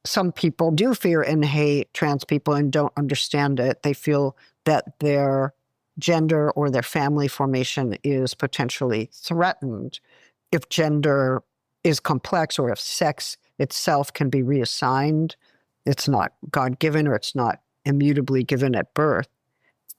some people do fear and hate trans people and don't understand it. They feel that their gender or their family formation is potentially threatened if gender is complex or if sex itself can be reassigned. It's not God-given or it's not immutably given at birth.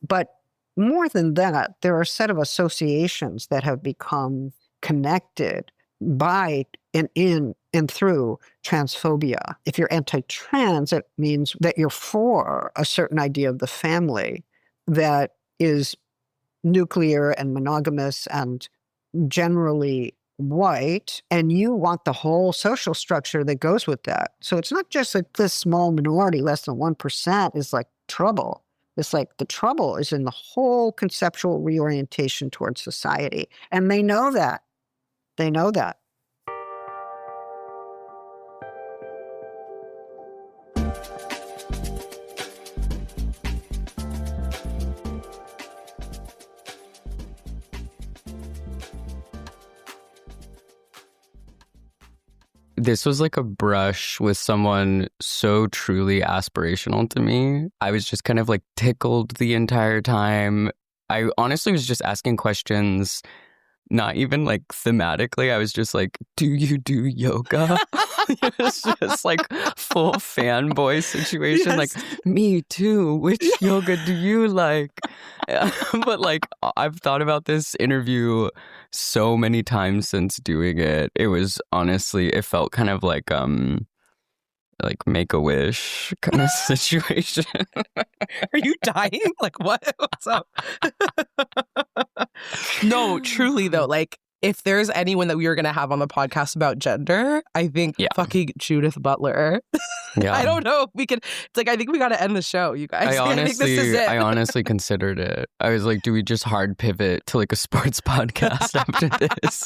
But more than that, there are a set of associations that have become connected by and in and through transphobia. If you're anti-trans, it means that you're for a certain idea of the family that is nuclear and monogamous and generally white, and you want the whole social structure that goes with that. So it's not just that this small minority, less than 1%, is like trouble. It's like the trouble is in the whole conceptual reorientation towards society. And they know that. They know that. This was like a brush with someone so truly aspirational to me. I was just kind of like tickled the entire time. I honestly was just asking questions, not even like thematically. I was just like, do you do yoga? It was just like full fanboy situation. Yes. Like, me too. Which yoga do you like? But like, I've thought about this interview so many times since doing it. It was honestly, it felt kind of like Make-A-Wish kind of situation. Are you dying? Like, what? What's up? No, truly though, like, if there's anyone that we were going to have on the podcast about gender, I think fucking Judith Butler. Yeah. I don't know if we could. It's like, I think we got to end the show, you guys. I think this is it. I honestly considered it. I was like, do we just hard pivot to like a sports podcast after this?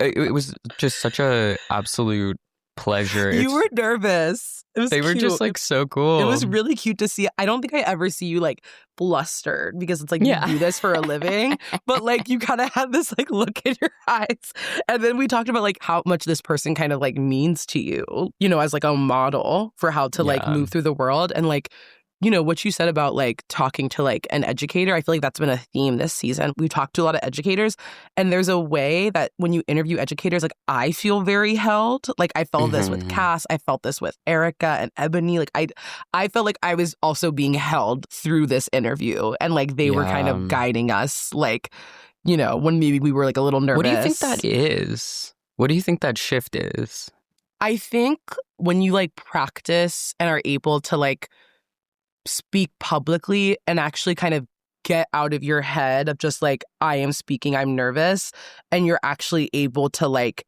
It was just such a absolute pleasure. You were nervous. It was They were cute. just like so cool. It was really cute to see. I don't think I ever see you like flustered because it's like you do this for a living, but like you kind of had this like look in your eyes. And then we talked about like how much this person kind of like means to you, you know, as like a model for how to like move through the world. And like, you know, what you said about like talking to like an educator, I feel like that's been a theme this season. We've talked to a lot of educators, and there's a way that when you interview educators, like I feel very held. Like I felt this with Cass, I felt this with Erica and Ebony. Like I felt like I was also being held through this interview, and like they were kind of guiding us, like, you know, when maybe we were like a little nervous. What do you think that is? What do you think that shift is? I think when you like practice and are able to like speak publicly and actually kind of get out of your head of just like, I am speaking, I'm nervous, and you're actually able to like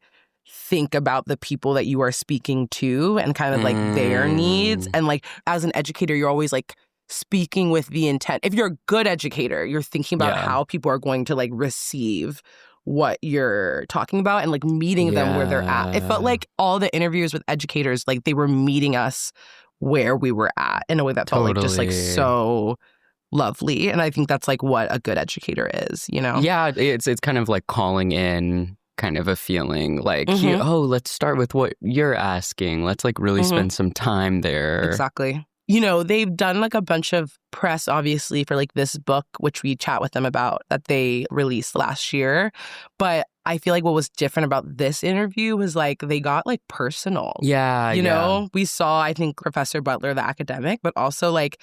think about the people that you are speaking to and kind of like their needs. And like as an educator, you're always like speaking with the intent. If you're a good educator, you're thinking about how people are going to like receive what you're talking about and like meeting them where they're at. It felt like all the interviews with educators, like they were meeting us where we were at in a way that felt like just like so lovely. And I think that's like what a good educator is, you know? Yeah, it's kind of like calling in kind of a feeling like, let's start with what you're asking. Let's like really spend some time there. Exactly. You know, they've done like a bunch of press, obviously, for like this book, which we chat with them about, that they released last year. But I feel like what was different about this interview was like they got like personal. Yeah. You know, we saw, I think, Professor Butler, the academic, but also like,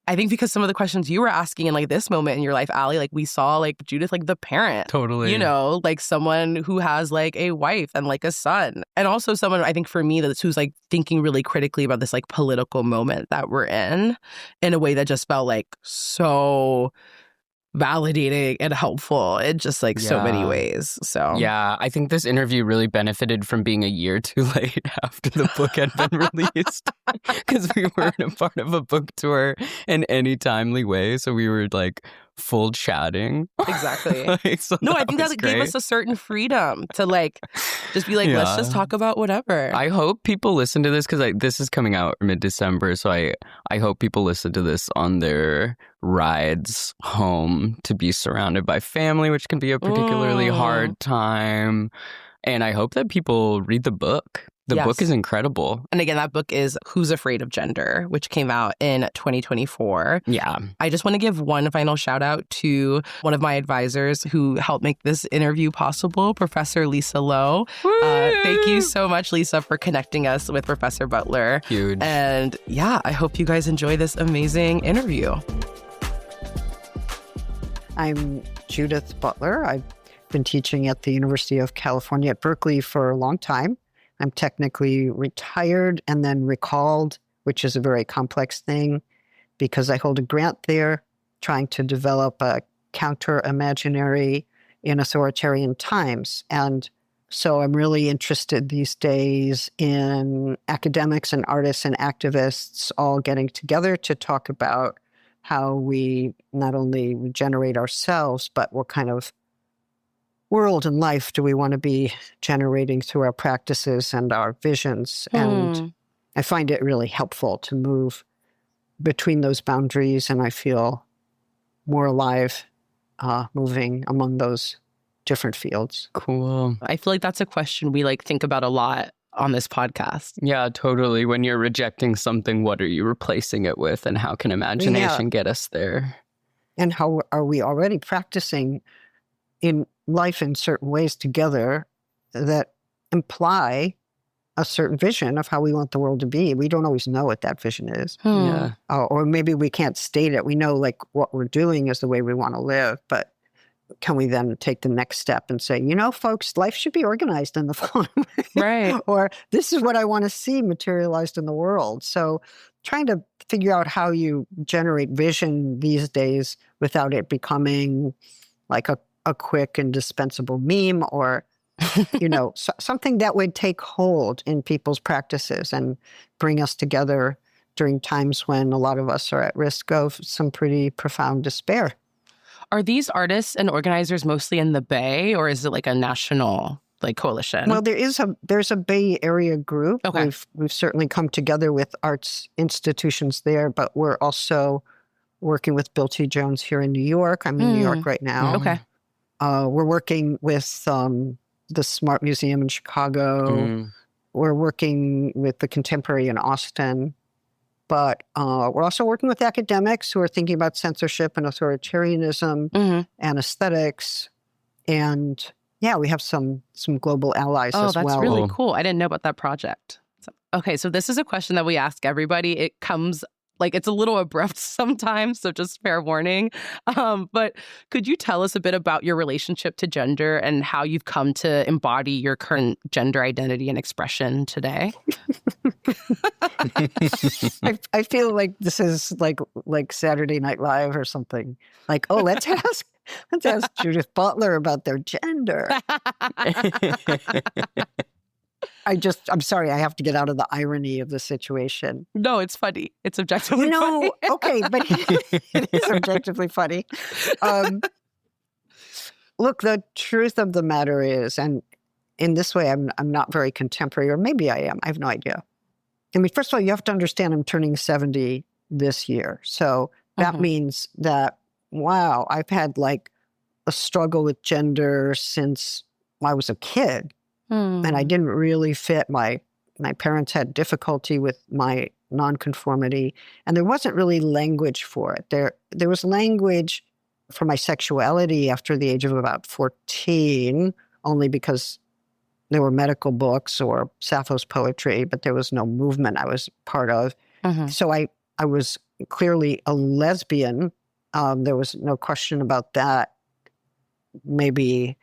I think because some of the questions you were asking in like this moment in your life, Allie, like we saw like Judith, like the parent. Totally. You know, like someone who has like a wife and like a son. And also someone, I think for me, who's like thinking really critically about this like political moment that we're in a way that just felt like so validating and helpful in just like so many ways. So yeah, I think this interview really benefited from being a year too late after the book had been released, because we weren't a part of a book tour in any timely way. So we were like full chatting. Exactly. So no, I think that gave us a certain freedom to like just be like, let's just talk about whatever. I hope people listen to this, because this is coming out mid-December. So I hope people listen to this on their rides home to be surrounded by family, which can be a particularly hard time. And I hope that people read the book, The book Yes. is incredible. And again, that book is Who's Afraid of Gender, which came out in 2024. Yeah. I just want to give one final shout out to one of my advisors who helped make this interview possible, Professor Lisa Lowe. Thank you so much, Lisa, for connecting us with Professor Butler. Huge. And yeah, I hope you guys enjoy this amazing interview. I'm Judith Butler. I've been teaching at the University of California at Berkeley for a long time. I'm technically retired and then recalled, which is a very complex thing because I hold a grant there trying to develop a counter-imaginary in authoritarian times. And so I'm really interested these days in academics and artists and activists all getting together to talk about how we not only regenerate ourselves, but what kind of world and life do we want to be generating through our practices and our visions? And I find it really helpful to move between those boundaries, and I feel more alive moving among those different fields. Cool. I feel like that's a question we think about a lot on this podcast. Yeah, totally. When you're rejecting something, what are you replacing it with, and how can imagination get us there? And how are we already practicing in life in certain ways together that imply a certain vision of how we want the world to be? We don't always know what that vision is. Yeah. Or maybe we can't state it. We know what we're doing is the way we want to live, but can we then take the next step and say, folks, life should be organized in the form. Right. Or this is what I want to see materialized in the world. So trying to figure out how you generate vision these days without it becoming like a quick and dispensable meme or, something that would take hold in people's practices and bring us together during times when a lot of us are at risk of some pretty profound despair. Are these artists and organizers mostly in the Bay, or is it a national coalition? Well, there's a Bay Area group. Okay. We've certainly come together with arts institutions there, but we're also working with Bill T. Jones here in New York. I'm in New York right now. Okay. We're working with the Smart Museum in Chicago. We're working with the Contemporary in Austin. But we're also working with academics who are thinking about censorship and authoritarianism and aesthetics. And yeah, we have some global allies as well. Oh, that's really cool. I didn't know about that project. So this is a question that we ask everybody. It comes it's a little abrupt sometimes, so just fair warning. But could you tell us a bit about your relationship to gender and how you've come to embody your current gender identity and expression today? I feel like this is like Saturday Night Live or something. Let's ask Judith Butler about their gender. I'm sorry, I have to get out of the irony of the situation. No, it's funny. It's objectively funny. Okay, but it is objectively funny. Look, the truth of the matter is, and in this way, I'm not very contemporary, or maybe I am. I have no idea. I mean, first of all, you have to understand I'm turning 70 this year. So that means that, wow, I've had a struggle with gender since I was a kid. And I didn't really fit. My parents had difficulty with my nonconformity, and there wasn't really language for it. There was language for my sexuality after the age of about 14, only because there were medical books or Sappho's poetry, but there was no movement I was part of. So I was clearly a lesbian. There was no question about that. Maybe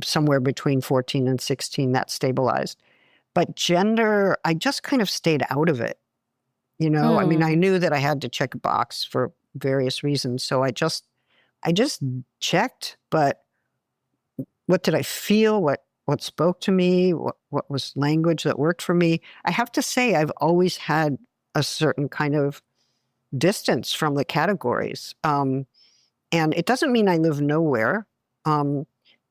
somewhere between 14 and 16, that stabilized. But gender, I just kind of stayed out of it. I mean, I knew that I had to check a box for various reasons. So I just checked, but what did I feel? What spoke to me? What was language that worked for me? I have to say, I've always had a certain kind of distance from the categories. And it doesn't mean I live nowhere.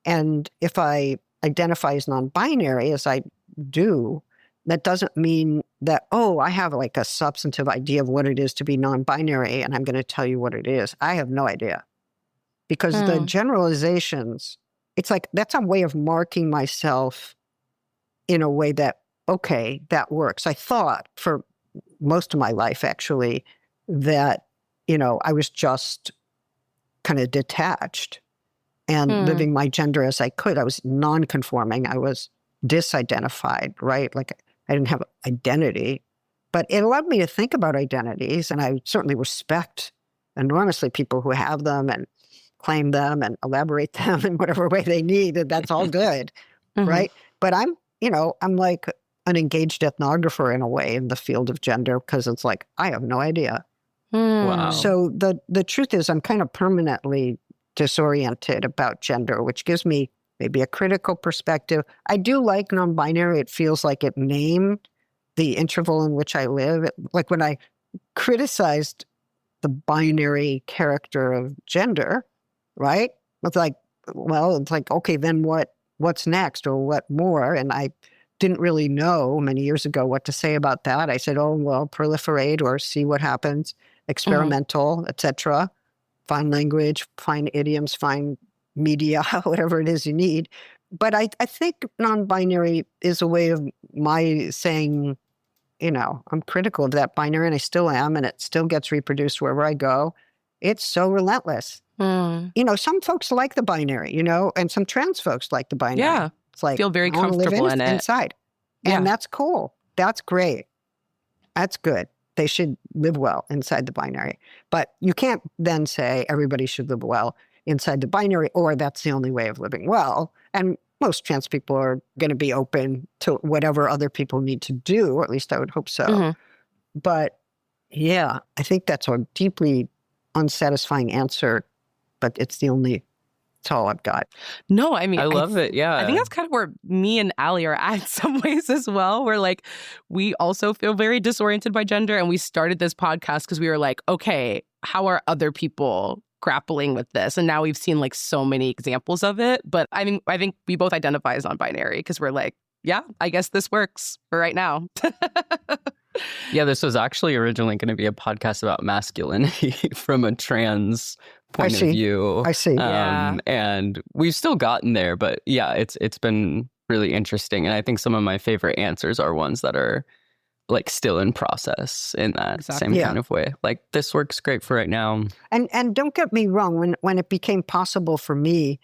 And if I identify as non-binary, as I do, that doesn't mean that, I have a substantive idea of what it is to be non-binary, and I'm going to tell you what it is. I have no idea. Because the generalizations, it's that's a way of marking myself in a way that okay, that works. I thought for most of my life, actually, that, I was just kind of detached and living my gender as I could. I was non-conforming. I was disidentified, right? Like I didn't have identity, but it allowed me to think about identities. And I certainly respect enormously people who have them and claim them and elaborate them in whatever way they need. And that's all good, right? But I'm like an engaged ethnographer in a way in the field of gender, because it's like, I have no idea. Wow. So the truth is I'm kind of permanently disoriented about gender, which gives me maybe a critical perspective. I do like non-binary. It feels like it named the interval in which I live. Like when I criticized the binary character of gender, right? It's like, okay, then what's next or what more? And I didn't really know many years ago what to say about that. I said, oh, well, proliferate or see what happens, experimental, etc. Find language, find idioms, find media, whatever it is you need. But I think non-binary is a way of my saying, I'm critical of that binary, and I still am, and it still gets reproduced wherever I go. It's so relentless. Some folks like the binary, and some trans folks like the binary. Yeah. It's like, feel very I wanna live comfortable in it. inside. And that's cool. That's great. That's good. They should live well inside the binary. But you can't then say everybody should live well inside the binary, or that's the only way of living well. And most trans people are going to be open to whatever other people need to do, or at least I would hope so. But yeah, I think that's a deeply unsatisfying answer, but it's all I've got. No, I mean, I love it. Yeah. I think that's kind of where me and Allie are at in some ways as well. Where like, we also feel very disoriented by gender. And we started this podcast because we were like, okay, how are other people grappling with this? And now we've seen like so many examples of it. But I think we both identify as non-binary because we're like, yeah, I guess this works for right now. Yeah, this was actually originally going to be a podcast about masculinity from a trans point of view. I see. And we've still gotten there, but yeah, it's been really interesting. And I think some of my favorite answers are ones that are like still in process in that same kind of way. Like, this works great for right now. And don't get me wrong, when it became possible for me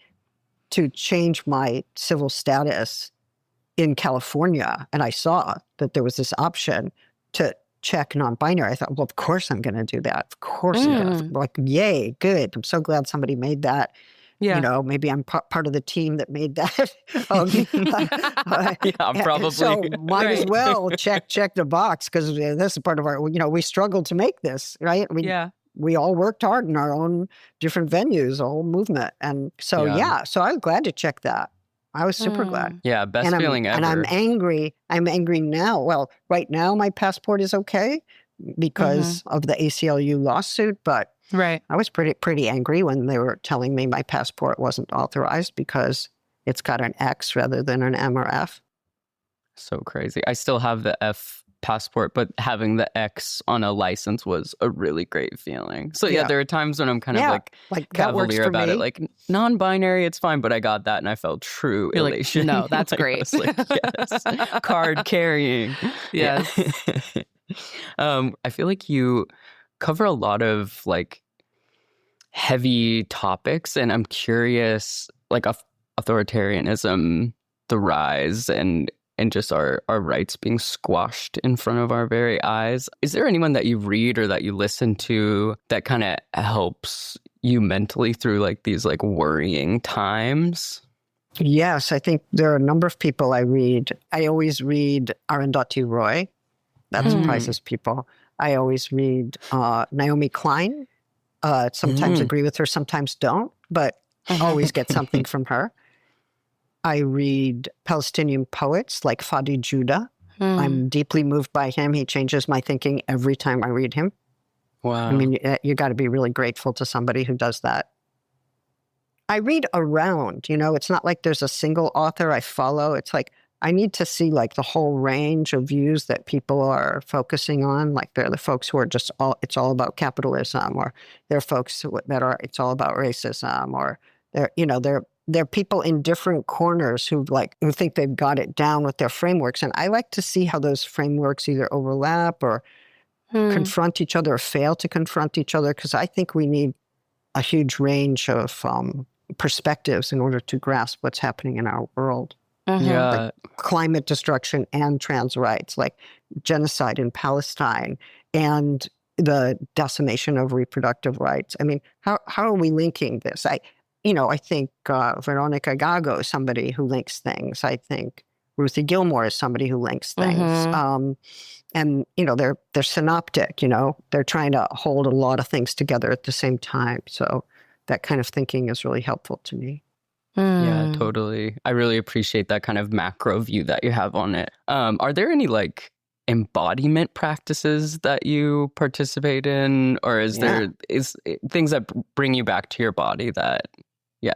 to change my civil status in California, and I saw that there was this option to check non-binary, I thought, well, of course I'm going to do that. Of course I'm going to. Like, yay, good. I'm so glad somebody made that. Yeah. Maybe I'm part of the team that made that. Yeah, probably. So might as well check the box, because this is part of our, we struggled to make this, right? We all worked hard in our own different venues, a whole movement. And so, so I was glad to check that. I was super glad. Yeah, best feeling ever. And I'm angry. I'm angry now. Well, right now my passport is okay because of the ACLU lawsuit, but I was pretty angry when they were telling me my passport wasn't authorized because it's got an X rather than an M or F. So crazy. I still have the F passport, but having the X on a license was a really great feeling. So there are times when I'm kind of like cavalier about it, like non-binary, it's fine, but I got that and I felt true elation. Like, no, that's great. Like, yes, card carrying. Yes. I feel like you cover a lot of like heavy topics, and I'm curious, like authoritarianism, the rise, and just our rights being squashed in front of our very eyes. Is there anyone that you read or that you listen to that kind of helps you mentally through like these like worrying times? Yes, I think there are a number of people I read. I always read Arundhati Roy. That surprises people. I always read Naomi Klein. Sometimes agree with her, sometimes don't, but always get something from her. I read Palestinian poets like Fadi Judah. I'm deeply moved by him. He changes my thinking every time I read him. Wow. I mean, you got to be really grateful to somebody who does that. I read around, it's not like there's a single author I follow. It's like I need to see like the whole range of views that people are focusing on. Like they're the folks who are just it's all about capitalism, or they're folks that are, it's all about racism, or they're there are people in different corners who think they've got it down with their frameworks. And I like to see how those frameworks either overlap or confront each other or fail to confront each other, because I think we need a huge range of perspectives in order to grasp what's happening in our world. Yeah. Like climate destruction and trans rights, like genocide in Palestine and the decimation of reproductive rights. I mean, how are we linking this? I think Veronica Gago is somebody who links things. I think Ruthie Gilmore is somebody who links things. And, they're synoptic, they're trying to hold a lot of things together at the same time. So that kind of thinking is really helpful to me. Yeah, totally. I really appreciate that kind of macro view that you have on it. Are there any embodiment practices that you participate in, or is there things that bring you back to your body that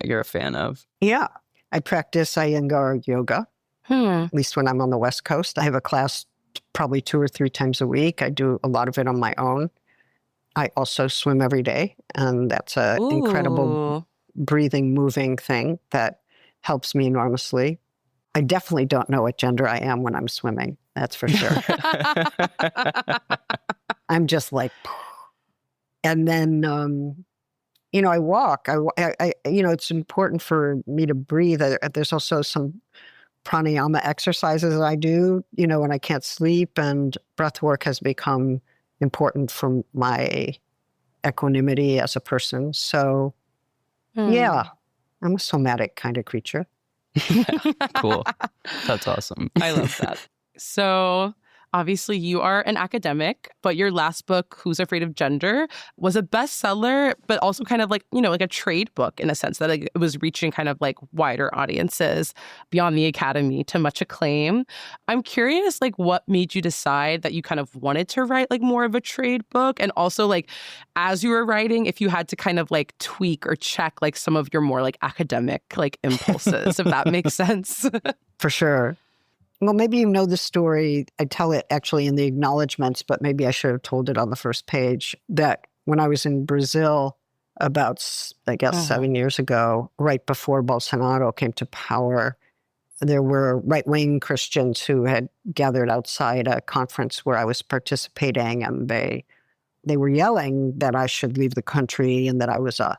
you're a fan of? Yeah, I practice Iyengar yoga, at least when I'm on the West Coast. I have a class probably 2 or 3 times a week. I do a lot of it on my own. I also swim every day, and that's an incredible breathing, moving thing that helps me enormously. I definitely don't know what gender I am when I'm swimming. That's for sure. I'm just like, and then, I walk. It's important for me to breathe. There's also some pranayama exercises I do, when I can't sleep, and breath work has become important for my equanimity as a person. So, yeah, I'm a somatic kind of creature. Cool. That's awesome. I love that. So obviously you are an academic, but your last book, Who's Afraid of Gender, was a bestseller, but also kind of like a trade book in a sense that it was reaching kind of wider audiences beyond the academy to much acclaim. I'm curious, what made you decide that you kind of wanted to write more of a trade book? And also as you were writing, if you had to kind of tweak or check some of your more academic impulses, if that makes sense. For sure. Well, maybe you know the story. I tell it actually in the acknowledgments, but maybe I should have told it on the first page, that when I was in Brazil about, 7 years ago, right before Bolsonaro came to power, there were right-wing Christians who had gathered outside a conference where I was participating, and they were yelling that I should leave the country and that I was a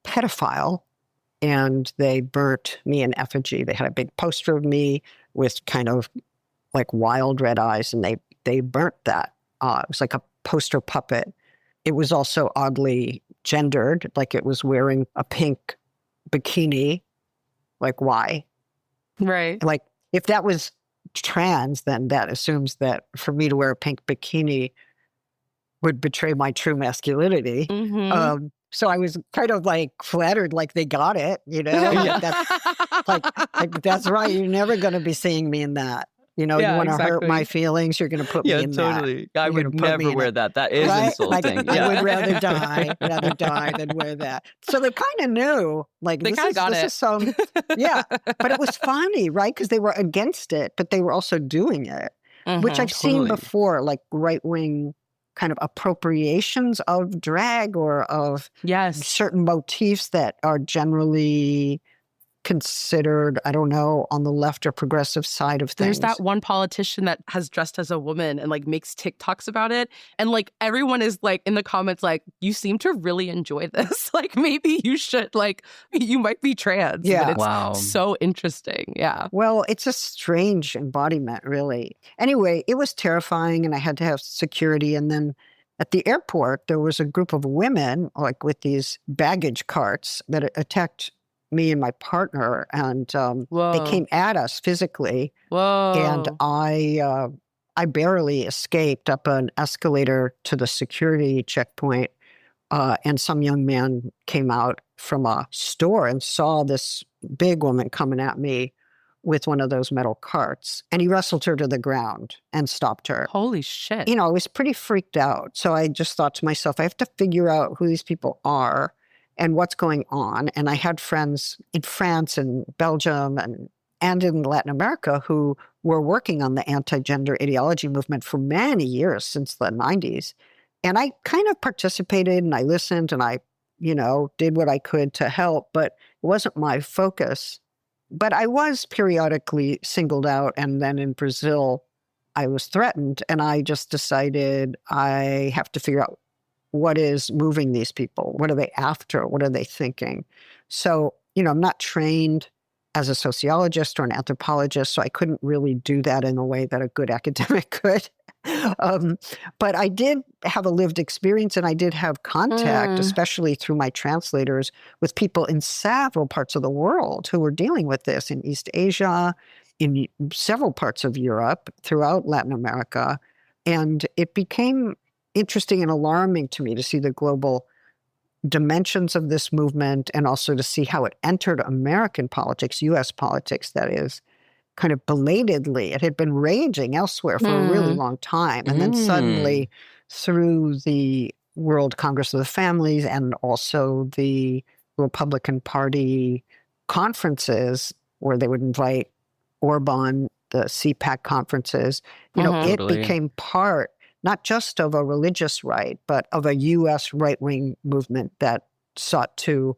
pedophile. And they burnt me in effigy. They had a big poster of me with kind of wild red eyes, and they burnt that. It was like a poster puppet. It was also oddly gendered, it was wearing a pink bikini. Why? Right. If that was trans, then that assumes that for me to wear a pink bikini would betray my true masculinity. So I was kind of flattered, they got it, that's right. You're never going to be seeing me in that. You want to hurt my feelings, you're going to put me in totally. that. I would never wear that. That is insulting. I would rather die than wear that. So they kind of knew, they kind of got it. Is some, but it was funny, right? Because they were against it, but they were also doing it, which I've seen before, right-wing kind of appropriations of drag or of certain motifs that are generally considered, I don't know, on the left or progressive side of things. There's that one politician that has dressed as a woman and makes TikToks about it. And everyone is in the comments, you seem to really enjoy this. Maybe you should, you might be trans. Yeah. But it's so interesting. Yeah. Well, it's a strange embodiment, really. Anyway, it was terrifying, and I had to have security. And then at the airport, there was a group of women, with these baggage carts that attacked me and my partner, and they came at us physically. Whoa. And I barely escaped up an escalator to the security checkpoint, and some young man came out from a store and saw this big woman coming at me with one of those metal carts, and he wrestled her to the ground and stopped her. Holy shit. I was pretty freaked out. So I just thought to myself, I have to figure out who these people are and what's going on. And I had friends in France and Belgium and in Latin America who were working on the anti-gender ideology movement for many years, since the 90s. And I kind of participated, and I listened, and I, did what I could to help. But wasn't my focus. But I was periodically singled out. And then in Brazil, I was threatened. And I just decided I have to figure out what is moving these people. What are they after? What are they thinking? So, I'm not trained as a sociologist or an anthropologist, so I couldn't really do that in a way that a good academic could. But I did have a lived experience, and I did have contact, especially through my translators, with people in several parts of the world who were dealing with this, in East Asia, in several parts of Europe, throughout Latin America. And it became interesting and alarming to me to see the global dimensions of this movement, and also to see how it entered American politics, U.S. politics, that is, kind of belatedly. It had been raging elsewhere for a really long time. And then suddenly, through the World Congress of the Families and also the Republican Party conferences, where they would invite Orban, the CPAC conferences, it became part not just of a religious right, but of a U.S. right-wing movement that sought to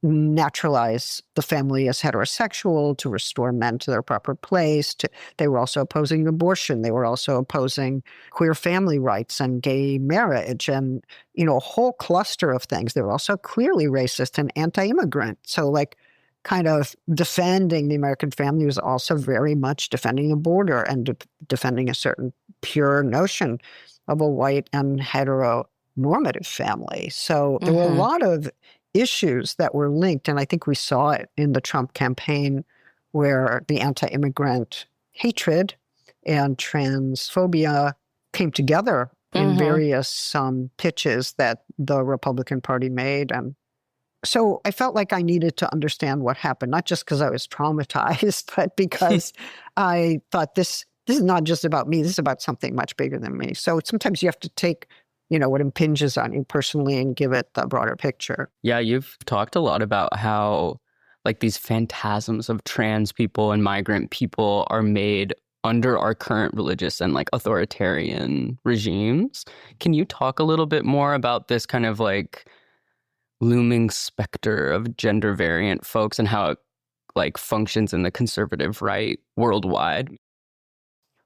naturalize the family as heterosexual, to restore men to their proper place. They were also opposing abortion. They were also opposing queer family rights and gay marriage and, a whole cluster of things. They were also clearly racist and anti-immigrant. So, kind of defending the American family was also very much defending the border and defending a certain pure notion of a white and heteronormative family. So there were a lot of issues that were linked, and I think we saw it in the Trump campaign, where the anti-immigrant hatred and transphobia came together in various pitches that the Republican Party made. And so I felt like I needed to understand what happened, not just because I was traumatized, but because I thought this is not just about me. This is about something much bigger than me. So sometimes you have to take, what impinges on you personally and give it the broader picture. Yeah, you've talked a lot about how these phantasms of trans people and migrant people are made under our current religious and authoritarian regimes. Can you talk a little bit more about this kind of looming specter of gender variant folks and how it functions in the conservative right worldwide?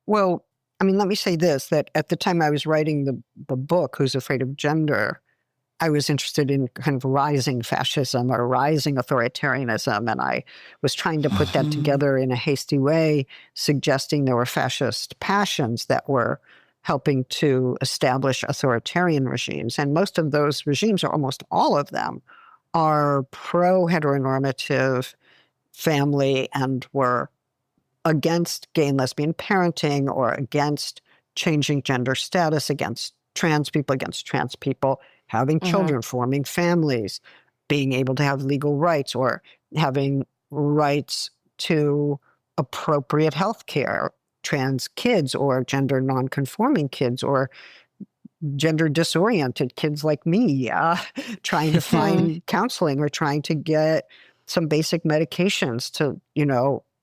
Well, let me say this, that at the time I was writing the book, Who's Afraid of Gender, I was interested in kind of rising fascism or rising authoritarianism, and I was trying to put that together in a hasty way, suggesting there were fascist passions that were helping to establish authoritarian regimes. And most of those regimes, or almost all of them, are pro-heteronormative family and were against gay and lesbian parenting, or against changing gender status, against trans people having children, forming families, being able to have legal rights, or having rights to appropriate health care, trans kids or gender nonconforming kids or gender disoriented kids like me, trying to find counseling or trying to get some basic medications to,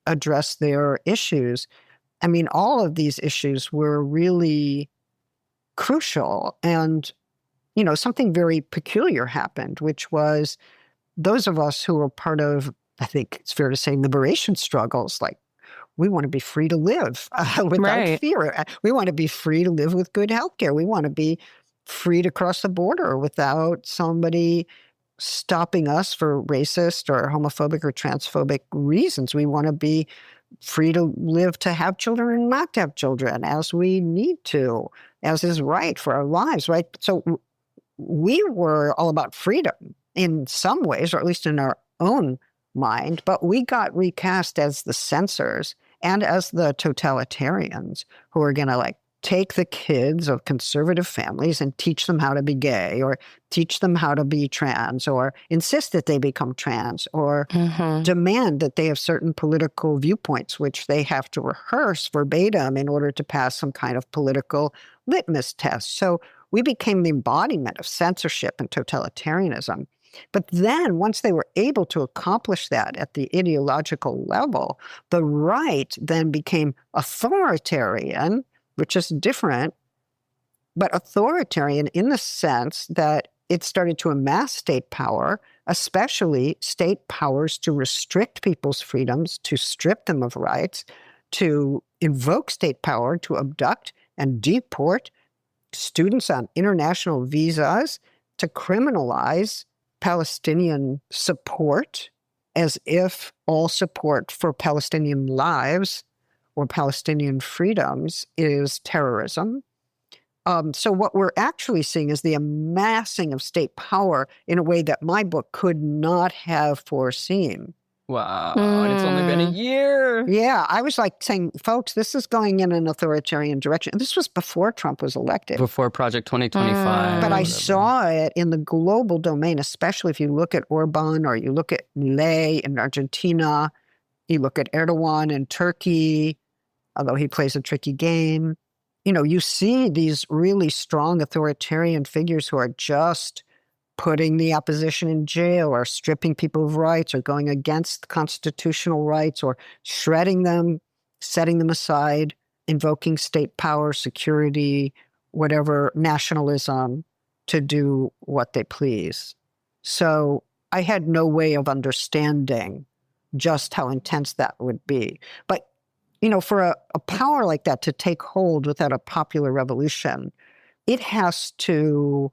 address their issues. All of these issues were really crucial. And, something very peculiar happened, which was those of us who were part of, I think it's fair to say, liberation struggles, we want to be free to live without fear. We want to be free to live with good healthcare. We want to be free to cross the border without somebody stopping us for racist or homophobic or transphobic reasons. We want to be free to live, to have children and not to have children as we need to, as is right for our lives, right? So we were all about freedom in some ways, or at least in our own mind, but we got recast as the censors and as the totalitarians who are going to take the kids of conservative families and teach them how to be gay, or teach them how to be trans, or insist that they become trans, or demand that they have certain political viewpoints, which they have to rehearse verbatim in order to pass some kind of political litmus test. So we became the embodiment of censorship and totalitarianism. But then once they were able to accomplish that at the ideological level, the right then became authoritarian, which is different, but authoritarian in the sense that it started to amass state power, especially state powers to restrict people's freedoms, to strip them of rights, to invoke state power to abduct and deport students on international visas, to criminalize Palestinian support as if all support for Palestinian lives or Palestinian freedoms is terrorism. So what we're actually seeing is the amassing of state power in a way that my book could not have foreseen. Wow. And it's only been a year. Yeah, I was like saying, folks, this is going in an authoritarian direction. And this was before Trump was elected. Before Project 2025. But I saw it in the global domain, especially if you look at Orban or you look at Milei in Argentina, you look at Erdogan in Turkey, although he plays a tricky game. You know, you see these really strong authoritarian figures who are just putting the opposition in jail or stripping people of rights or going against constitutional rights or shredding them, setting them aside, invoking state power, security, whatever, nationalism to do what they please. So I had no way of understanding just how intense that would be. But you know, for a power like that to take hold without a popular revolution, it has to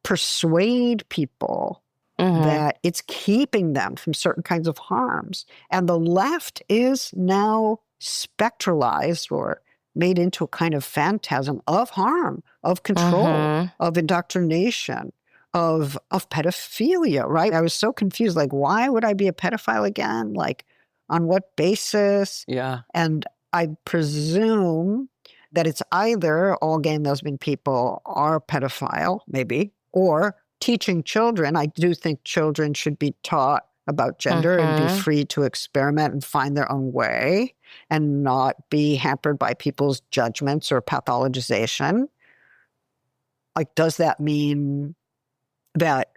persuade people that it's keeping them from certain kinds of harms. And the left is now spectralized or made into a kind of phantasm of harm, of control, of indoctrination, of pedophilia, right? I was so confused, like, why would I be a pedophile again? Like, on what basis? Yeah. And I presume that it's either all gay and lesbian people are pedophile, maybe, or teaching children. I do think children should be taught about gender and be free to experiment and find their own way and not be hampered by people's judgments or pathologization. Like, does that mean that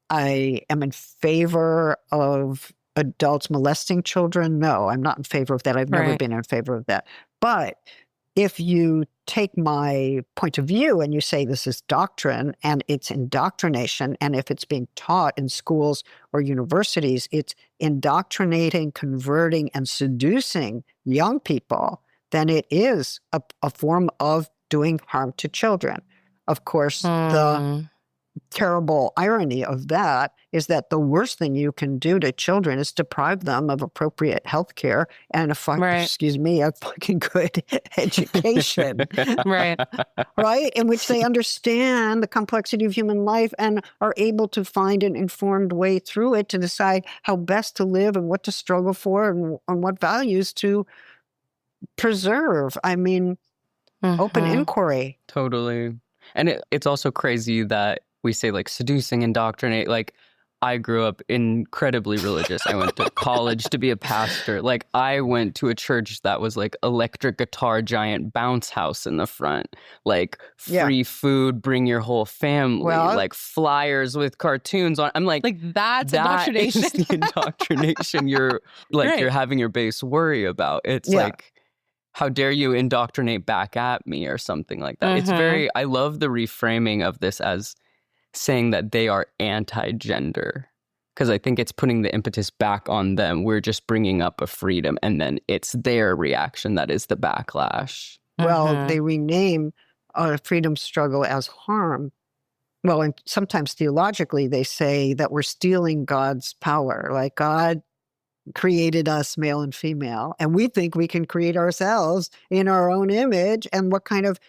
I am in favor of adults molesting children? No, I'm not in favor of that. I've never been in favor of that. But if you take my point of view and you say this is doctrine and it's indoctrination, and if it's being taught in schools or universities, it's indoctrinating, converting, and seducing young people, then it is a form of doing harm to children. Of course, the terrible irony of that is that the worst thing you can do to children is deprive them of appropriate health care and a fucking good education. Right? In which they understand the complexity of human life and are able to find an informed way through it to decide how best to live and what to struggle for and what values to preserve. I mean, open inquiry. Totally. And it's also crazy that we say like seducing, indoctrinate. Like, I grew up incredibly religious. I went to college to be a pastor. Like, I went to a church that was like electric guitar, giant bounce house in the front, like free food, bring your whole family, like flyers with cartoons on. I'm like that's indoctrination. Is the indoctrination you're like you're having your base worry about. It's like, how dare you indoctrinate back at me or something like that. It's very, I love the reframing of this as saying that they are anti-gender, because I think it's putting the impetus back on them. We're just bringing up a freedom, and then it's their reaction that is the backlash. Well, they rename a freedom struggle as harm. Well, and sometimes theologically they say that we're stealing God's power. Like, God created us male and female, and we think we can create ourselves in our own image. And what kind of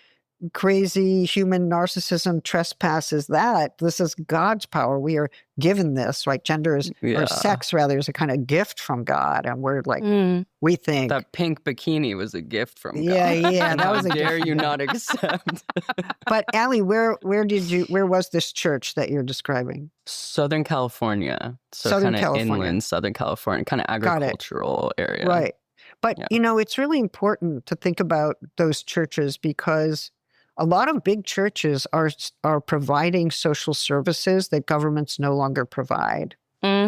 crazy human narcissism trespasses that? This is God's power. We are given this, right? Gender is, or sex rather, is a kind of gift from God. And we're like, we think. That pink bikini was a gift from God. Yeah. That was a gift. How dare you not accept? But Allie, where was this church that you're describing? Southern California. So Southern kind of California. Inland Southern California, kind of agricultural area. Right. But, you know, it's really important to think about those churches, because a lot of big churches are providing social services that governments no longer provide.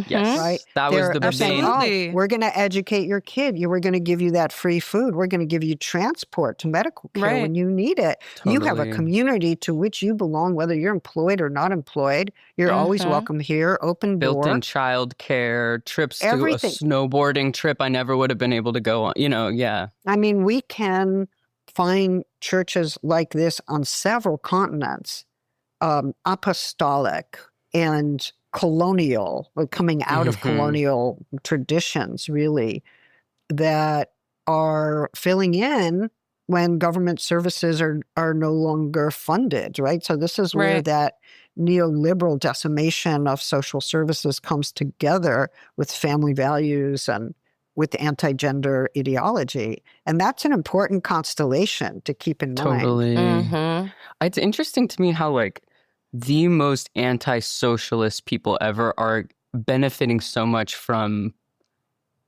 Yes. Right? That was the They're saying, Absolutely. oh, we're going to educate your kid. We're going to give you that free food. We're going to give you transport to medical care Right. when you need it. You have a Totally. community to which you belong, whether you're employed or not employed. You're always welcome here, open door. Built-in childcare, trips to a Everything. snowboarding trip I never would have been able to go on. Yeah. I mean, we can find churches like this on several continents, apostolic and colonial, coming out of colonial traditions, really, that are filling in when government services are no longer funded, right? So this is where Right. that neoliberal decimation of social services comes together with family values and with anti-gender ideology. And that's an important constellation to keep in mind. Totally. Mm-hmm. It's interesting to me how, like, the most anti-socialist people ever are benefiting so much from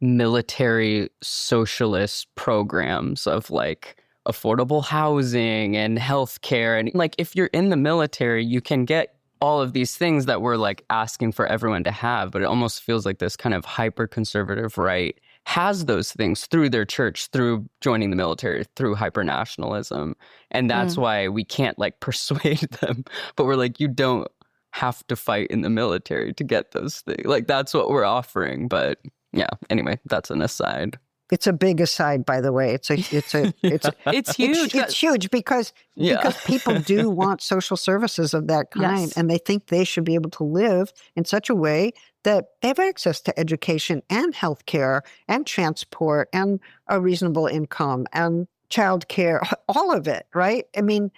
military socialist programs of, like, affordable housing and healthcare. And, like, if you're in the military, you can get all of these things that we're, like, asking for everyone to have. But it almost feels like this kind of hyper-conservative right has those things through their church, through joining the military, through hyper-nationalism. And that's why we can't, like, persuade them. But we're like, you don't have to fight in the military to get those things. Like, that's what we're offering. But yeah, anyway, that's an aside. It's a big aside, by the way. It's It's huge. It's huge because people do want social services of that kind, Yes. and they think they should be able to live in such a way that they have access to education and healthcare and transport and a reasonable income and childcare, all of it, right? I mean,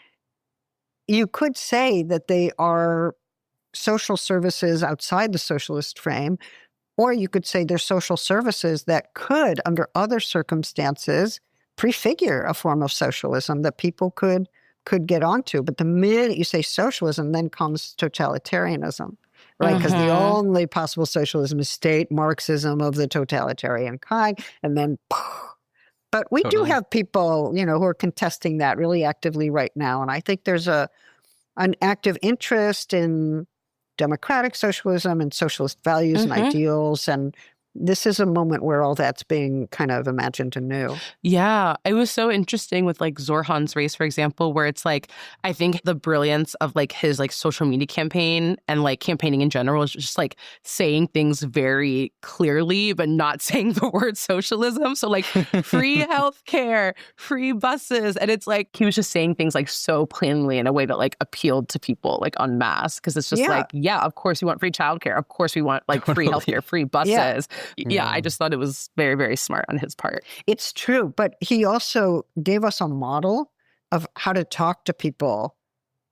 you could say that they are social services outside the socialist frame, or you could say they're social services that could, under other circumstances, prefigure a form of socialism that people could get onto. But the minute you say socialism, then comes totalitarianism, right? Because the only possible socialism is state Marxism of the totalitarian kind, and then. But we do have people, who are contesting that really actively right now, and I think there's an active interest in democratic socialism and socialist values and ideals. And this is a moment where all that's being kind of imagined anew. Yeah, it was so interesting with like Zorhan's race, for example, where it's like, I think the brilliance of like his like social media campaign and like campaigning in general is just like saying things very clearly, but not saying the word socialism. So like free healthcare, free buses. And it's like, he was just saying things like so plainly in a way that like appealed to people like en masse. Cause it's just like, yeah, of course we want free childcare. Of course we want like free healthcare, free buses. Yeah, I just thought it was very, very smart on his part. It's true, but he also gave us a model of how to talk to people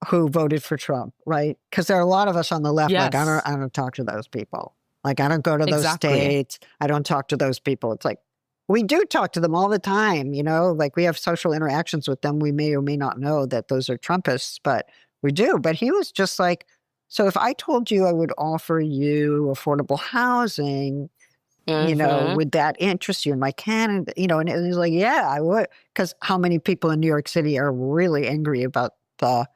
who voted for Trump, right? Because there are a lot of us on the left, like, I don't talk to those people. Like, I don't go to those states. I don't talk to those people. It's like, we do talk to them all the time, like we have social interactions with them. We may or may not know that those are Trumpists, but we do. But he was just like, so if I told you I would offer you affordable housing, would that interest you in my candidate? And it was like, yeah, I would. Because how many people in New York City are really angry about the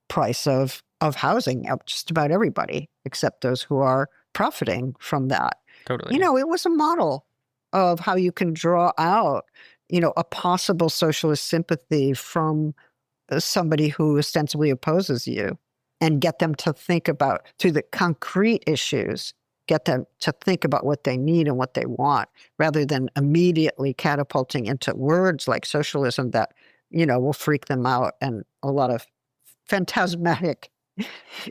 price of housing? Just about everybody, except those who are profiting from that. Totally. It was a model of how you can draw out, a possible socialist sympathy from somebody who ostensibly opposes you and get them to think about, through the concrete issues, get them to think about what they need and what they want, rather than immediately catapulting into words like socialism that, will freak them out, and a lot of phantasmatic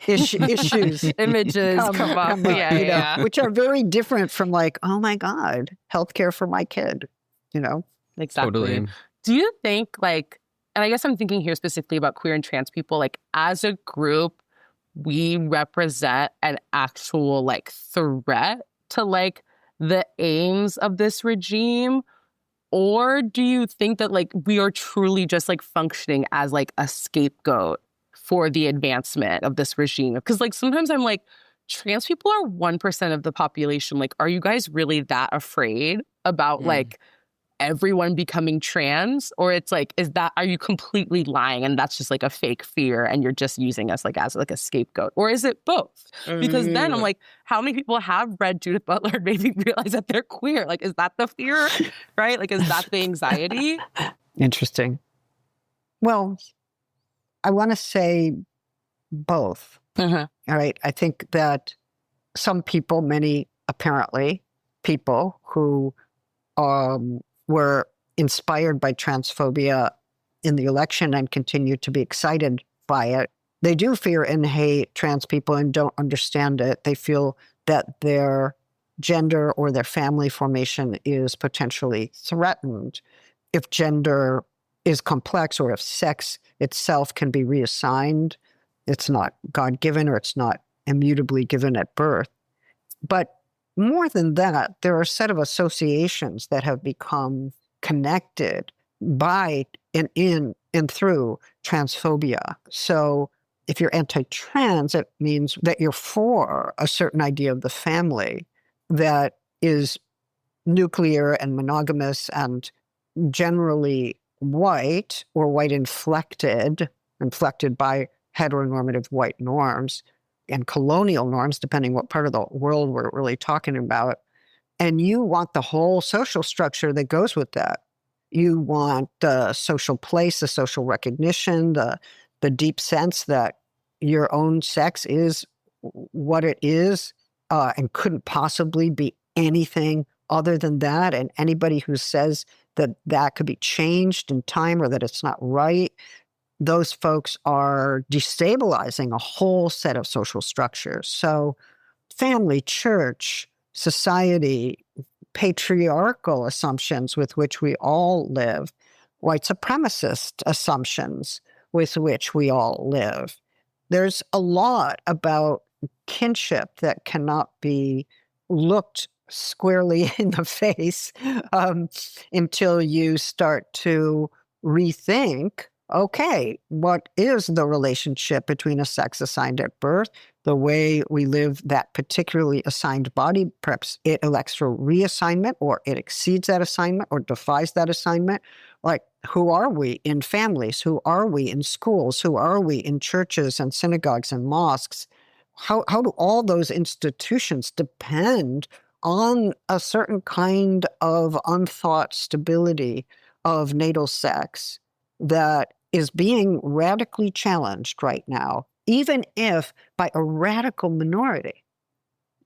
issues. Images come up. Yeah. Which are very different from like, oh my God, healthcare for my kid, Exactly. Totally. Do you think like, and I guess I'm thinking here specifically about queer and trans people, like as a group, we represent an actual like threat to like the aims of this regime? Or do you think that like we are truly just like functioning as like a scapegoat for the advancement of this regime? Because like sometimes I'm like, trans people are 1% of the population. Like, are you guys really that afraid about like everyone becoming trans, or it's like, are you completely lying and that's just like a fake fear and you're just using us like as like a scapegoat, or is it both? Because then I'm like, how many people have read Judith Butler and maybe realize that they're queer? Like, is that the fear, right? Like, is that the anxiety? Interesting. Well, I want to say both. All right. I think that some people, many apparently people who were inspired by transphobia in the election and continue to be excited by it, they do fear and hate trans people and don't understand it. They feel that their gender or their family formation is potentially threatened. If gender is complex or if sex itself can be reassigned, it's not God-given or it's not immutably given at birth. But more than that, there are a set of associations that have become connected by and in and through transphobia. So if you're anti-trans, it means that you're for a certain idea of the family that is nuclear and monogamous and generally white or white inflected by heteronormative white norms and colonial norms, depending what part of the world we're really talking about. And you want the whole social structure that goes with that. You want the social place, the social recognition, the deep sense that your own sex is what it is and couldn't possibly be anything other than that. And anybody who says that that could be changed in time or that it's not right, those folks are destabilizing a whole set of social structures. So family, church, society, patriarchal assumptions with which we all live, white supremacist assumptions with which we all live. There's a lot about kinship that cannot be looked squarely in the face until you start to rethink, okay, what is the relationship between a sex assigned at birth, the way we live that particularly assigned body, perhaps it elects for reassignment or it exceeds that assignment or defies that assignment. Like, who are we in families? Who are we in schools? Who are we in churches and synagogues and mosques? How do all those institutions depend on a certain kind of unthought stability of natal sex that is being radically challenged right now, even if by a radical minority?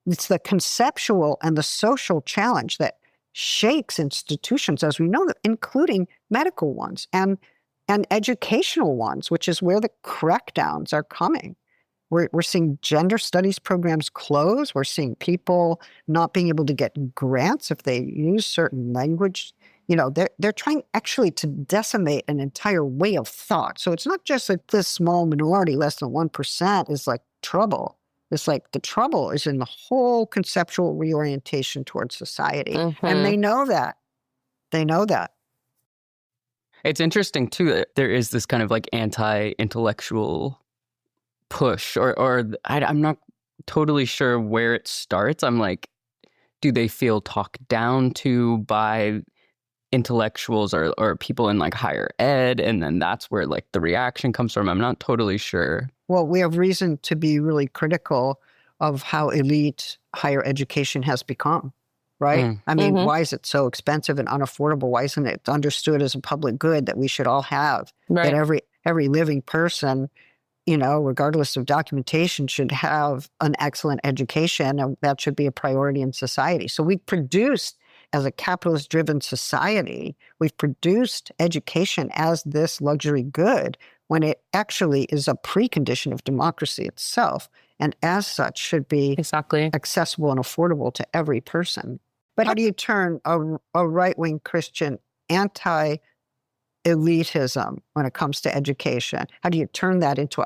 It's the conceptual and the social challenge that shakes institutions, as we know, including medical ones and educational ones, which is where the crackdowns are coming. We're seeing gender studies programs close. We're seeing people not being able to get grants if they use certain language. You know, they're trying actually to decimate an entire way of thought. So it's not just that this small minority, less than 1%, is like trouble. It's like the trouble is in the whole conceptual reorientation towards society. And they know that. They know that. It's interesting, too, that there is this kind of like anti-intellectual push, or I'm not totally sure where it starts. I'm like, do they feel talked down to by intellectuals or people in like higher ed, and then that's where like the reaction comes from? I'm not totally sure. Well, we have reason to be really critical of how elite higher education has become, right? I mean, why is it so expensive and unaffordable? Why isn't it understood as a public good that we should all have? Right. That every living person, you know, regardless of documentation, should have an excellent education, and that should be a priority in society. So we produced, as a capitalist-driven society, we've produced education as this luxury good when it actually is a precondition of democracy itself, and as such should be accessible and affordable to every person. But how do you turn a right-wing Christian anti-elitism when it comes to education? How do you turn that into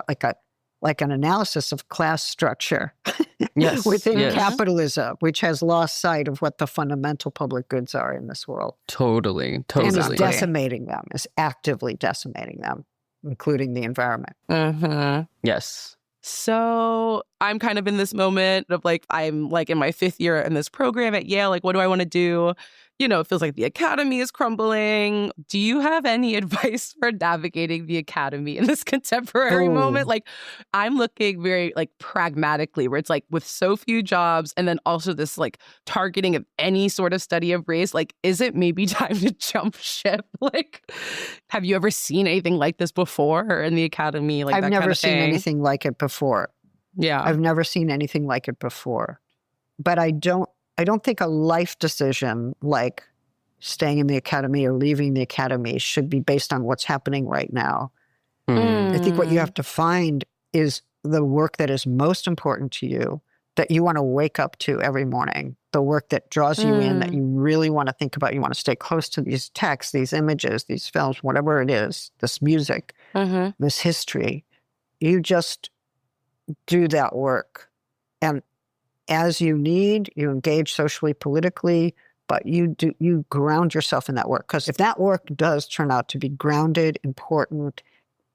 like an analysis of class structure within capitalism, which has lost sight of what the fundamental public goods are in this world? Totally. And is decimating them, is actively decimating them, including the environment. Yes. So I'm kind of in this moment of like, I'm like in my 5th year in this program at Yale. Like, what do I want to do? it feels like the academy is crumbling. Do you have any advice for navigating the academy in this contemporary moment? Like, I'm looking very like pragmatically, where it's like with so few jobs and then also this like targeting of any sort of study of race, like, is it maybe time to jump ship? Like, have you ever seen anything like this before in the academy? Like, I've never seen anything like it before. Yeah. I've never seen anything like it before. But I don't think a life decision like staying in the academy or leaving the academy should be based on what's happening right now. I think what you have to find is the work that is most important to you, that you want to wake up to every morning, the work that draws you in, that you really want to think about. You want to stay close to these texts, these images, these films, whatever it is, this music, this history. You just do that work. And as you need, you engage socially, politically, but you ground yourself in that work. Because if that work does turn out to be grounded, important,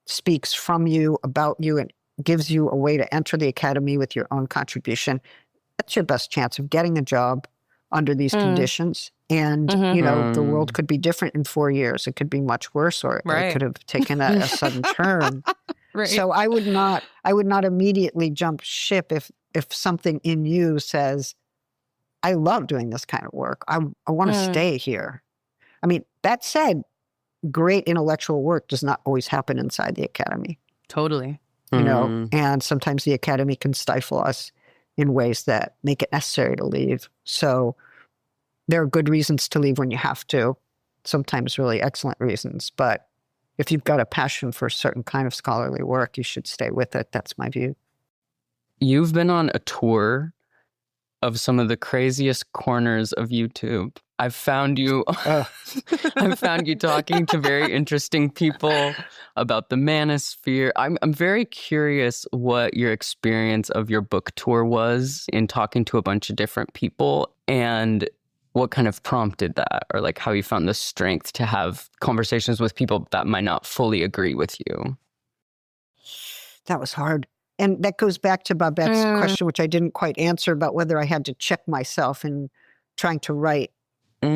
speaks from you, about you, and gives you a way to enter the academy with your own contribution, that's your best chance of getting a job under these conditions. And, the world could be different in 4 years. It could be much worse, or it could have taken a sudden turn. Right. So I would not immediately jump ship if something in you says, I love doing this kind of work. I want to stay here. I mean, that said, great intellectual work does not always happen inside the academy. Totally. And sometimes the academy can stifle us in ways that make it necessary to leave. So there are good reasons to leave when you have to, sometimes really excellent reasons. But if you've got a passion for a certain kind of scholarly work, you should stay with it. That's my view. You've been on a tour of some of the craziest corners of YouTube. I've found you talking to very interesting people about the manosphere. I'm very curious what your experience of your book tour was in talking to a bunch of different people, and what kind of prompted that, or like how you found the strength to have conversations with people that might not fully agree with you. That was hard. And that goes back to Babette's question, which I didn't quite answer, about whether I had to check myself in trying to write for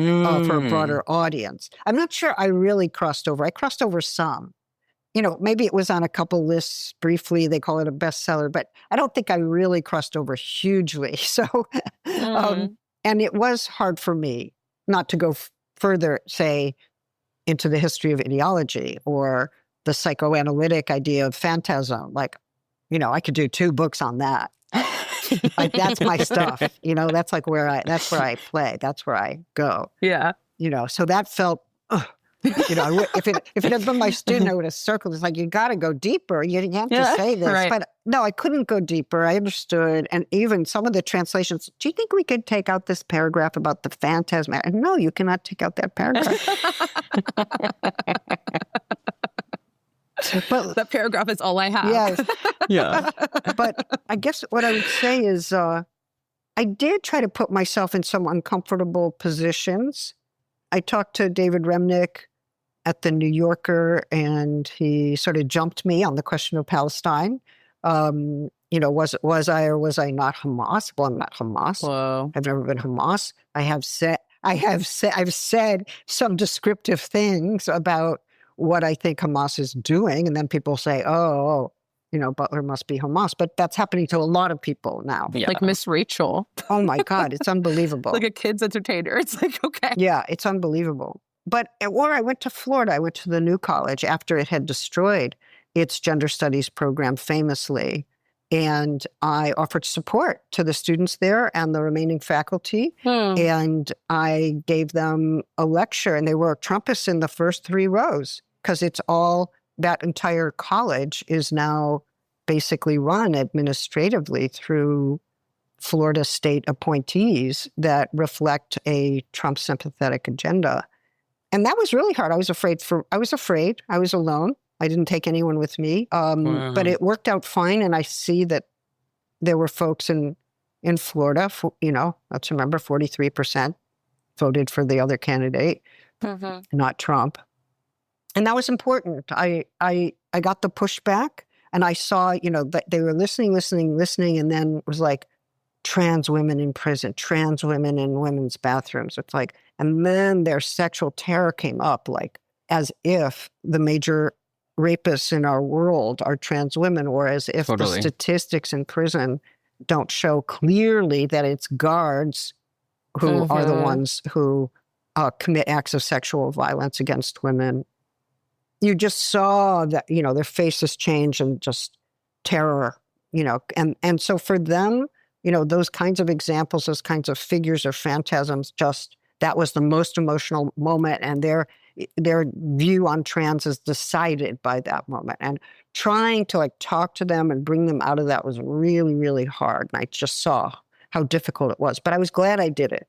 a broader audience. I'm not sure I really crossed over. I crossed over some. Maybe it was on a couple lists briefly. They call it a bestseller, but I don't think I really crossed over hugely. So, and it was hard for me not to go further, say, into the history of ideology or the psychoanalytic idea of phantasm. Like, I could do 2 books on that. Like, that's my stuff. That's like that's where I play. That's where I go. Yeah. So that felt, if it had been my student, I would have circled. It's like, you got to go deeper. You have to say this. Right. But no, I couldn't go deeper. I understood. And even some of the translations, do you think we could take out this paragraph about the phantasm? And no, you cannot take out that paragraph. But that paragraph is all I have. Yes. Yeah. But I guess what I would say is I did try to put myself in some uncomfortable positions. I talked to David Remnick at the New Yorker, and he sort of jumped me on the question of Palestine. Was I or was I not Hamas? Well, I'm not Hamas. Whoa. I've never been Hamas. I've said some descriptive things about what I think Hamas is doing, and then people say, Butler must be Hamas. But that's happening to a lot of people now. Yeah. Like Miss Rachel. Oh my God, it's unbelievable. Like a kid's entertainer. It's like, okay. Yeah, it's unbelievable. But or I went to Florida. I went to the New College after it had destroyed its gender studies program famously. And I offered support to the students there and the remaining faculty. And I gave them a lecture, and they were Trumpists in the first 3 rows, because that entire college is now basically run administratively through Florida state appointees that reflect a Trump sympathetic agenda. And that was really hard. I was afraid. I was alone. I didn't take anyone with me. But it worked out fine. And I see that there were folks in Florida, let's remember 43% voted for the other candidate, not Trump. And that was important. I got the pushback, and I saw, that they were listening, and then was like, trans women in prison, trans women in women's bathrooms. It's like, and then their sexual terror came up, like as if the major rapists in our world are trans women, or as if the statistics in prison don't show clearly that it's guards who are the ones who commit acts of sexual violence against women. You just saw that, their faces change and just terror, and so for them, those kinds of examples, those kinds of figures or phantasms, that was the most emotional moment, and their view on trans is decided by that moment. And trying to talk to them and bring them out of that was really, really hard. And I just saw how difficult it was, but I was glad I did it.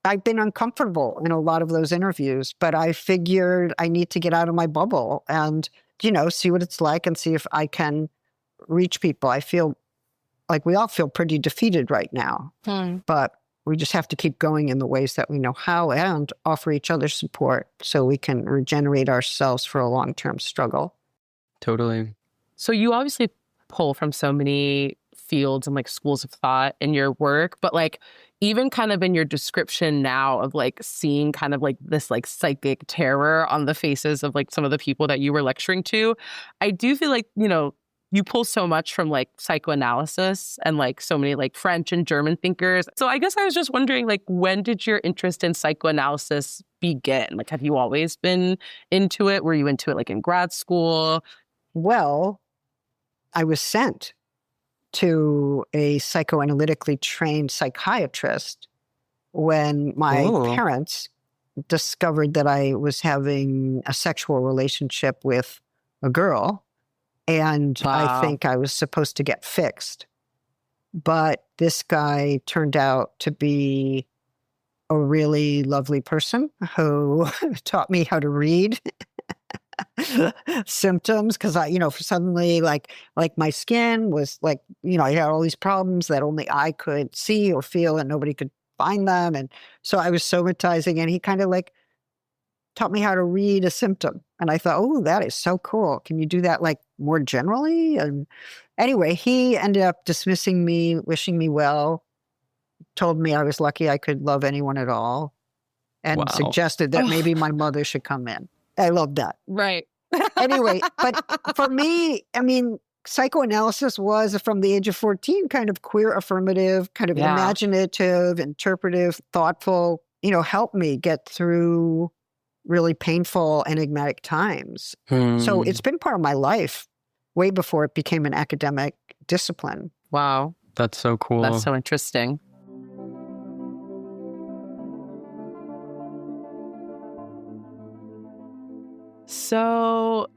I've been uncomfortable in a lot of those interviews, but I figured I need to get out of my bubble and, see what it's like and see if I can reach people. I feel like we all feel pretty defeated right now, but we just have to keep going in the ways that we know how and offer each other support so we can regenerate ourselves for a long-term struggle. Totally. So you obviously pull from so many fields and schools of thought in your work, but even kind of in your description now of seeing kind of this psychic terror on the faces of some of the people that you were lecturing to, I do feel you pull so much from psychoanalysis and so many French and German thinkers. So I guess I was just wondering, when did your interest in psychoanalysis begin? Have you always been into it? Were you into it in grad school? Well, I was sent to a psychoanalytically trained psychiatrist when my parents discovered that I was having a sexual relationship with a girl. And I think I was supposed to get fixed. But this guy turned out to be a really lovely person who taught me how to read symptoms, because suddenly my skin was I had all these problems that only I could see or feel and nobody could find them. And so I was somatizing, and he kind of taught me how to read a symptom. And I thought, oh, that is so cool. Can you do that more generally? And anyway, he ended up dismissing me, wishing me well, told me I was lucky I could love anyone at all, and suggested that maybe my mother should come in. I loved that. Right. Anyway, but for me, psychoanalysis was, from the age of 14, kind of queer affirmative, kind of imaginative, interpretive, thoughtful, helped me get through really painful, enigmatic times. So it's been part of my life way before it became an academic discipline. Wow. That's so cool. That's so interesting. So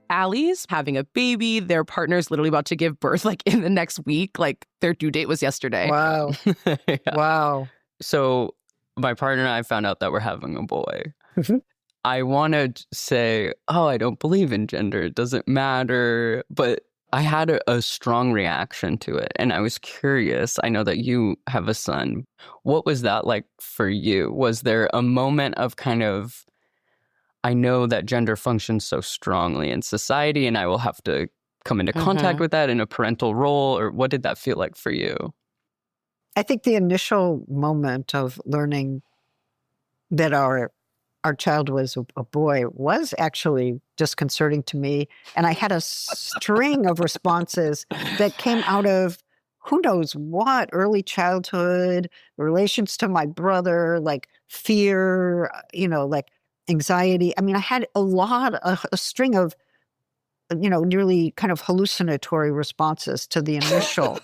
Allie's having a baby. Their partner's literally about to give birth in the next week. Their due date was yesterday. Wow. Yeah. Wow. So my partner and I found out that we're having a boy. I want to say, I don't believe in gender. It doesn't matter. But I had a strong reaction to it. And I was curious. I know that you have a son. What was that like for you? Was there a moment of kind of, I know that gender functions so strongly in society and I will have to come into contact with that in a parental role? Or what did that feel like for you? I think the initial moment of learning that our child was a boy was actually disconcerting to me. And I had a string of responses that came out of who knows what, early childhood, relations to my brother, fear, anxiety. I had a string of, nearly kind of hallucinatory responses to the initial.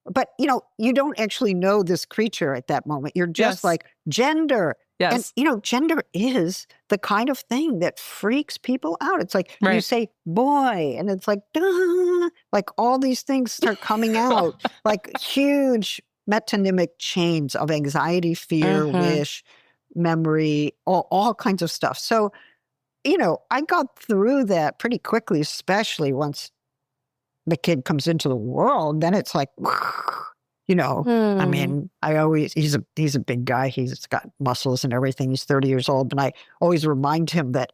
But, you don't actually know this creature at that moment. You're just gender. Yes. And, gender is the kind of thing that freaks people out. It's you say boy, and it's duh, all these things start coming out, huge metonymic chains of anxiety, fear, wish, memory, all kinds of stuff. So, I got through that pretty quickly, especially once the kid comes into the world. Then it's he's a big guy. He's got muscles and everything. He's 30 years old. And I always remind him that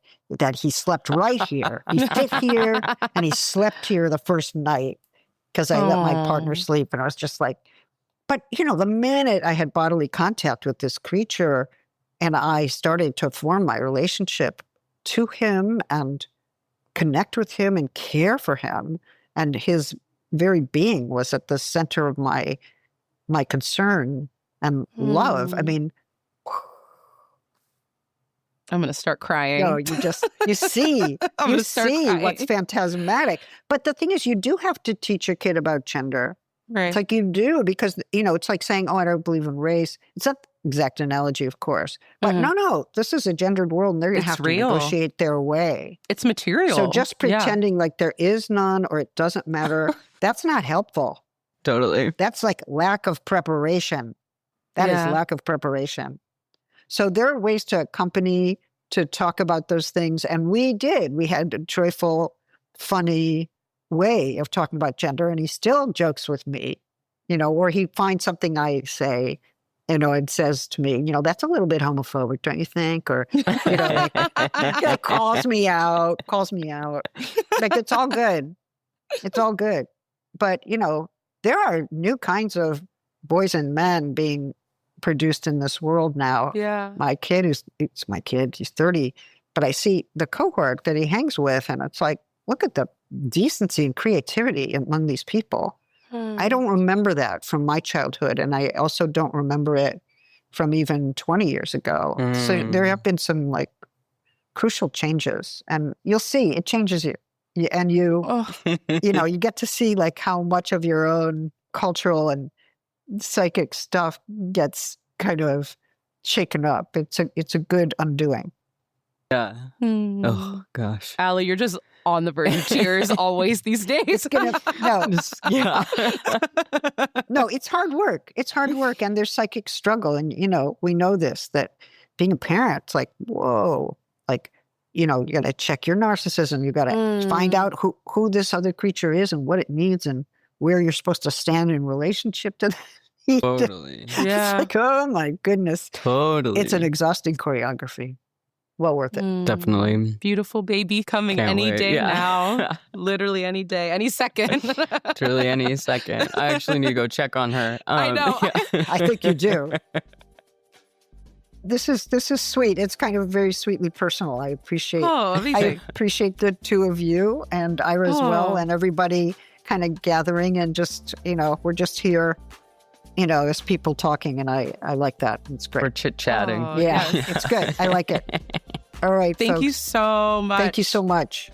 he slept right here. He fit here and he slept here the first night because I let my partner sleep. And I was just But, the minute I had bodily contact with this creature and I started to form my relationship to him and connect with him and care for him, and his very being was at the center of my concern and love. I mean, I'm going to start crying. No, you see what's phantasmatic. But the thing is, you do have to teach your kid about gender. Right. It's like you do, because, it's like saying, oh, I don't believe in race. It's not the exact analogy, of course. But no, this is a gendered world, and they're going to have to negotiate their way. It's material. So just pretending like there is none or it doesn't matter, that's not helpful. Totally. That's like lack of preparation. That is lack of preparation. So there are ways to accompany, to talk about those things. And we did. We had a joyful, funny way of talking about gender. And he still jokes with me, or he finds something I say, and says to me, that's a little bit homophobic, don't you think? Or, calls me out. Like, it's all good. It's all good. But, there are new kinds of boys and men being produced in this world now. Yeah. My kid, he's 30, but I see the cohort that he hangs with, and it's like, look at the decency and creativity among these people. I don't remember that from my childhood, and I also don't remember it from even 20 years ago. So there have been some like crucial changes, and you'll see it changes you. And you get to see like how much of your own cultural and psychic stuff gets kind of shaken up. It's a good undoing. Yeah. Oh gosh, Allie, you're just on the verge of tears always these days. No, it's hard work. It's hard work, and there's psychic struggle, and we know this, that being a parent, it's like, whoa, like, you got to check your narcissism. You got to find out who this other creature is and what it needs and where you're supposed to stand in relationship to them. Totally. Yeah. It's like, oh my goodness. Totally. It's an exhausting choreography. Well worth it. Definitely. Beautiful baby coming any day now. Literally any day, any second. Truly any second. I actually need to go check on her. I know. I think you do. This is sweet. It's kind of very sweetly personal. I appreciate the two of you and Ira as well, and everybody kind of gathering, and just, we're just here, as people talking, and I like that. It's great. We're chit-chatting. Yeah, it's good. I like it. All right, Thank folks. you so much. Thank you so much.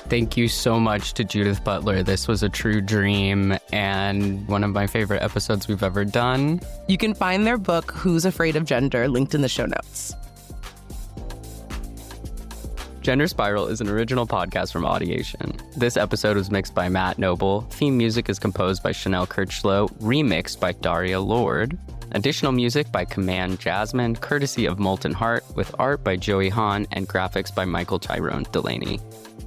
Thank you so much to Judith Butler. This was a true dream and one of my favorite episodes we've ever done. You can find their book, Who's Afraid of Gender, linked in the show notes. Gender Spiral is an original podcast from Audiation. This episode was mixed by Matt Noble. Theme music is composed by Chanel Kirchlow, remixed by Daria Lord. Additional music by Command Jasmine, courtesy of Molten Heart, with art by Joey Hahn and graphics by Michael Tyrone Delaney.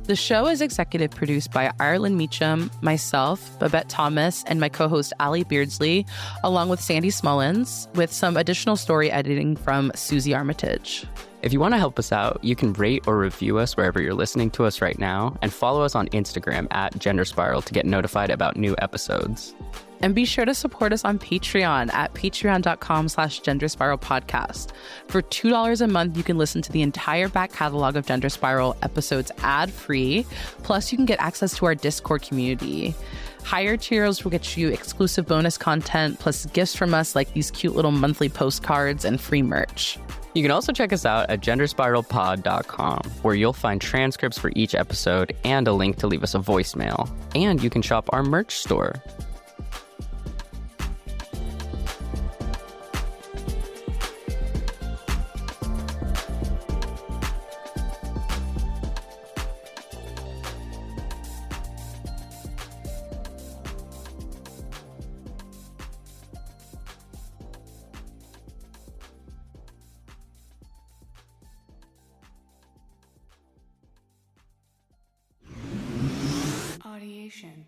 The show is executive produced by Ireland Meacham, myself, Babette Thomas, and my co-host Allie Beardsley, along with Sandy Smullins, with some additional story editing from Susie Armitage. If you want to help us out, you can rate or review us wherever you're listening to us right now, and follow us on Instagram at Gender Spiral to get notified about new episodes. And be sure to support us on Patreon at patreon.com/genderspiralpodcast. For $2 a month, you can listen to the entire back catalog of Gender Spiral episodes ad-free. Plus, you can get access to our Discord community. Higher tiers will get you exclusive bonus content, plus gifts from us like these cute little monthly postcards and free merch. You can also check us out at genderspiralpod.com, where you'll find transcripts for each episode and a link to leave us a voicemail. And you can shop our merch store. Audiation.